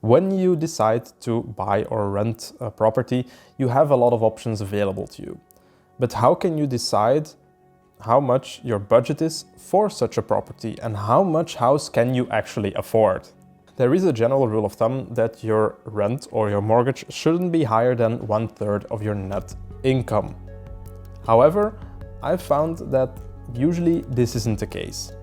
When you decide to buy or rent a property, you have a lot of options available to you. But how can you decide how much your budget is for such a property and how much house can you actually afford? There is a general rule of thumb that your rent or your mortgage shouldn't be higher than 1/3 of your net income. However, I've found that usually this isn't the case.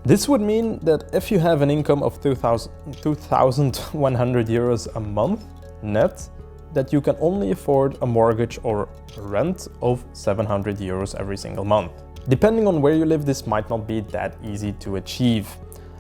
This would mean that if you have an income of 2,100 euros a month net, that you can only afford a mortgage or rent of 700 euros every single month. Depending on where you live, this might not be that easy to achieve.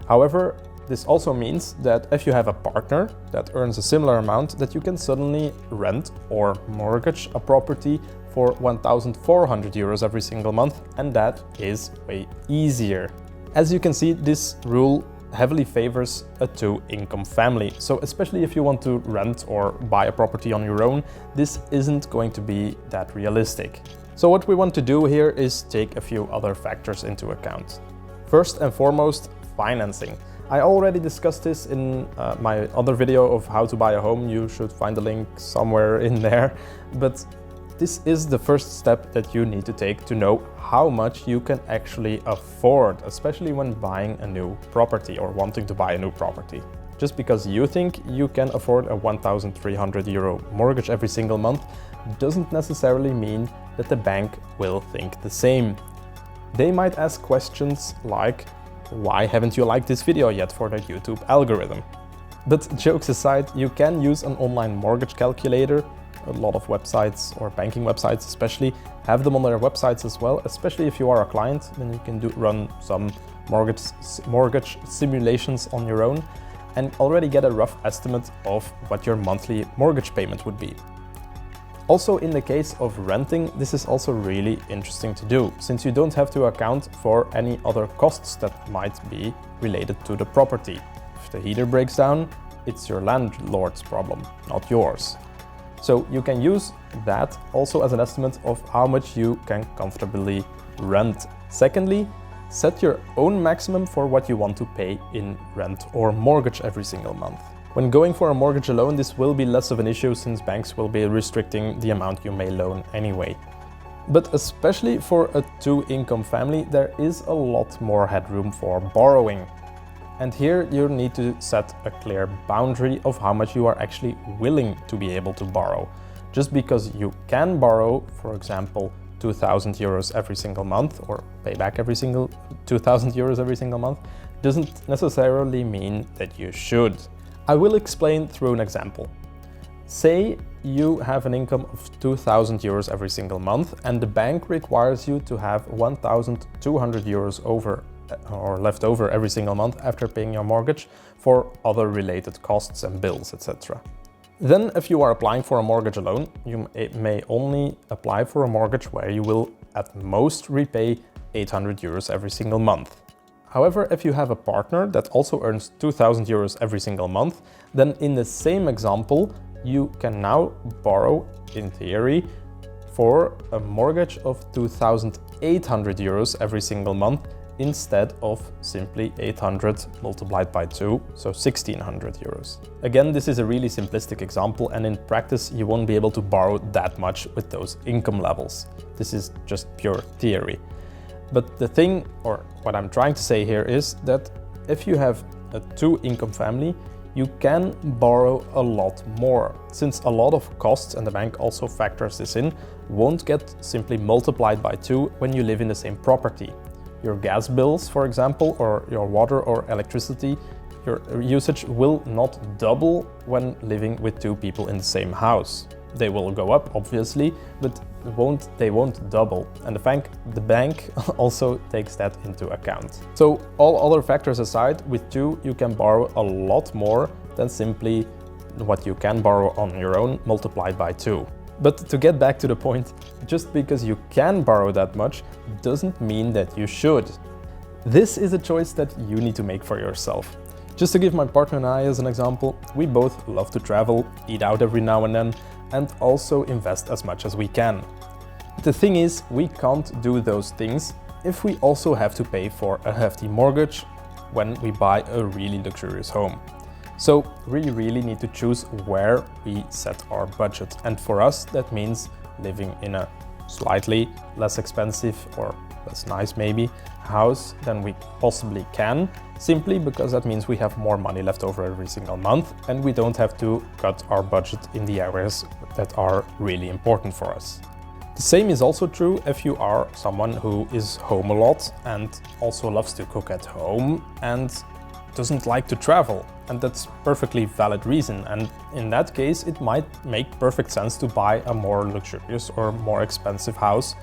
However, this also means that if you have a partner that earns a similar amount, that you can suddenly rent or mortgage a property for 1,400 euros every single month, and that is way easier. As you can see, this rule heavily favors a two-income family. So especially if you want to rent or buy a property on your own, this isn't going to be that realistic. So what we want to do here is take a few other factors into account. First and foremost, financing. I already discussed this in my other video of how to buy a home. You should find the link somewhere in there. But this is the first step that you need to take to know how much you can actually afford, especially when buying a new property or wanting to buy a new property. Just because you think you can afford a 1,300 euro mortgage every single month doesn't necessarily mean that the bank will think the same. They might ask questions like, why haven't you liked this video yet for the YouTube algorithm? But jokes aside, you can use an online mortgage calculator. A lot of websites or banking websites especially have them on their websites as well, especially if you are a client, then you can run some mortgage simulations on your own and already get a rough estimate of what your monthly mortgage payment would be. Also, in the case of renting, this is also really interesting to do, since you don't have to account for any other costs that might be related to the property. If the heater breaks down, it's your landlord's problem, not yours. So you can use that also as an estimate of how much you can comfortably rent. Secondly, set your own maximum for what you want to pay in rent or mortgage every single month. When going for a mortgage alone, this will be less of an issue since banks will be restricting the amount you may loan anyway. But especially for a two-income family, there is a lot more headroom for borrowing. And here you need to set a clear boundary of how much you are actually willing to be able to borrow. Just because you can borrow, for example, 2,000 euros every single month or pay back 2,000 euros every single month doesn't necessarily mean that you should. I will explain through an example. Say you have an income of 2,000 euros every single month and the bank requires you to have 1,200 euros over or left over every single month after paying your mortgage for other related costs and bills, etc. Then if you are applying for a mortgage alone, you may only apply for a mortgage where you will at most repay 800 euros every single month. However, if you have a partner that also earns 2,000 euros every single month, then in the same example, you can now borrow, in theory, for a mortgage of 2,800 euros every single month instead of simply 800 multiplied by 2, so 1,600 euros. Again, this is a really simplistic example, and in practice you won't be able to borrow that much with those income levels. This is just pure theory. But the thing, or what I'm trying to say here, is that if you have a two-income family, you can borrow a lot more, since a lot of costs, and the bank also factors this in, won't get simply multiplied by 2 when you live in the same property. Your gas bills, for example, or your water or electricity, your usage will not double when living with two people in the same house. They will go up, obviously, but they won't double. And the bank also takes that into account. So all other factors aside, with two, you can borrow a lot more than simply what you can borrow on your own multiplied by 2. But to get back to the point, just because you can borrow that much doesn't mean that you should. This is a choice that you need to make for yourself. Just to give my partner and I as an example, we both love to travel, eat out every now and then, and also invest as much as we can. The thing is, we can't do those things if we also have to pay for a hefty mortgage when we buy a really luxurious home. So we really need to choose where we set our budget. And for us, that means living in a slightly less expensive or less nice maybe house than we possibly can, simply because that means we have more money left over every single month and we don't have to cut our budget in the areas that are really important for us. The same is also true if you are someone who is home a lot and also loves to cook at home and doesn't like to travel. And that's perfectly valid reason. And in that case, it might make perfect sense to buy a more luxurious or more expensive house,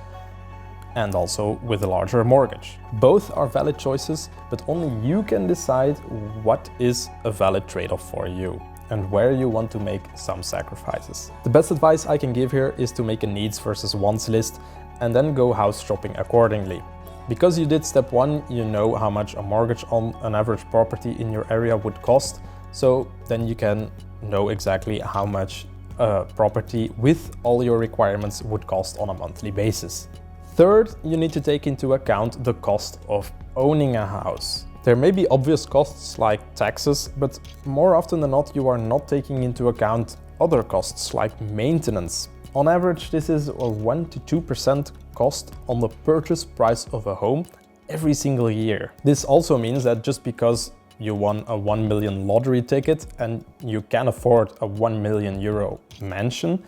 and also with a larger mortgage. Both are valid choices, but only you can decide what is a valid trade-off for you and where you want to make some sacrifices. The best advice I can give here is to make a needs versus wants list and then go house shopping accordingly. Because you did step one, you know how much a mortgage on an average property in your area would cost, so then you can know exactly how much a property with all your requirements would cost on a monthly basis. Third, you need to take into account the cost of owning a house. There may be obvious costs like taxes, but more often than not, you are not taking into account other costs like maintenance. On average, this is a 1 to 2% cost on the purchase price of a home every single year. This also means that just because you won a 1 million lottery ticket and you can afford a 1 million euro mansion,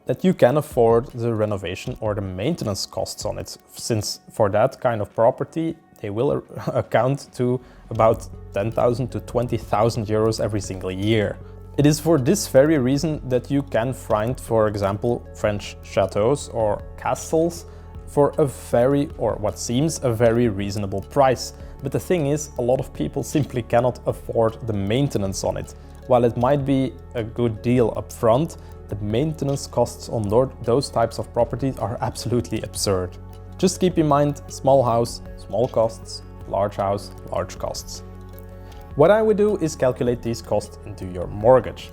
that you can afford the renovation or the maintenance costs on it, since for that kind of property they will account to about 10,000 to 20,000 euros every single year. It is for this very reason that you can find, for example, French chateaus or castles for a very, or what seems a very reasonable price. But the thing is, a lot of people simply cannot afford the maintenance on it. While it might be a good deal up front, the maintenance costs on those types of properties are absolutely absurd. Just keep in mind, small house, small costs, large house, large costs. What I would do is calculate these costs into your mortgage.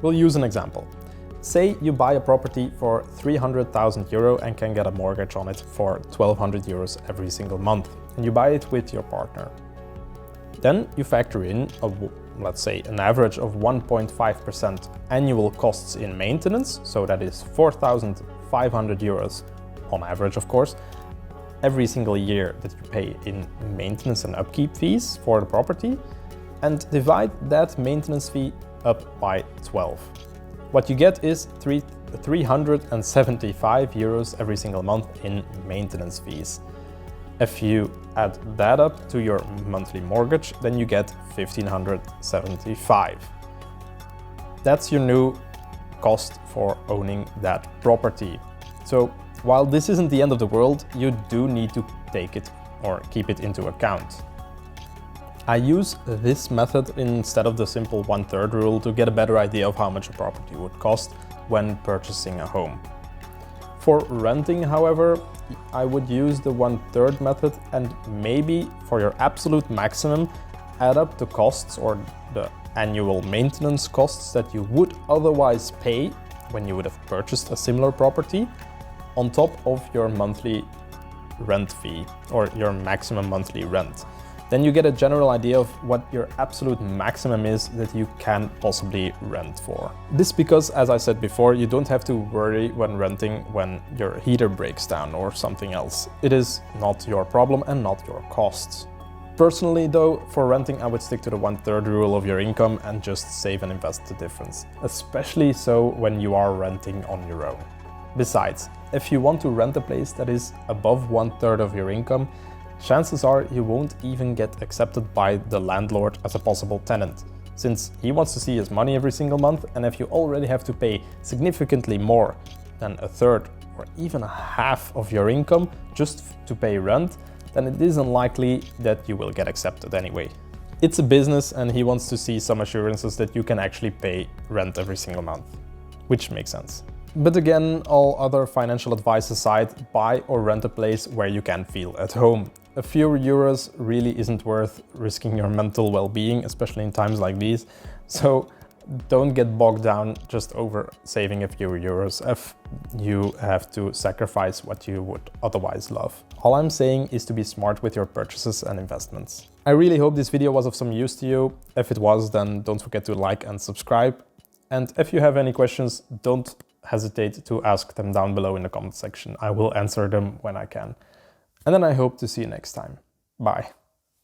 We'll use an example. Say you buy a property for 300,000 euro and can get a mortgage on it for 1,200 euros every single month, and you buy it with your partner. Then you factor in, let's say, an average of 1.5% annual costs in maintenance, so that is 4,500 euros on average, of course, every single year that you pay in maintenance and upkeep fees for the property, and divide that maintenance fee up by 12. What you get is 375 euros every single month in maintenance fees. If you add that up to your monthly mortgage, then you get 1,575. That's your new cost for owning that property. So while this isn't the end of the world, you do need to take it or keep it into account. I use this method instead of the simple 1/3 rule to get a better idea of how much a property would cost when purchasing a home. For renting, however, I would use the 1/3 method and maybe for your absolute maximum, add up the costs or the annual maintenance costs that you would otherwise pay when you would have purchased a similar property on top of your monthly rent fee or your maximum monthly rent. Then you get a general idea of what your absolute maximum is that you can possibly rent for. This because, as I said before, you don't have to worry when renting when your heater breaks down or something else. It is not your problem and not your costs. Personally though, for renting I would stick to the 1/3 rule of your income and just save and invest the difference, especially so when you are renting on your own. Besides, if you want to rent a place that is above 1/3 of your income, chances are you won't even get accepted by the landlord as a possible tenant, since he wants to see his money every single month, and if you already have to pay significantly more than 1/3 or even a half of your income just to pay rent, then it is unlikely that you will get accepted anyway. It's a business and he wants to see some assurances that you can actually pay rent every single month, which makes sense. But again, all other financial advice aside, buy or rent a place where you can feel at home. A few euros really isn't worth risking your mental well-being, especially in times like these. So don't get bogged down just over saving a few euros if you have to sacrifice what you would otherwise love. All I'm saying is to be smart with your purchases and investments. I really hope this video was of some use to you. If it was, then don't forget to like and subscribe. And if you have any questions, don't hesitate to ask them down below in the comment section. I will answer them when I can. And then I hope to see you next time. Bye.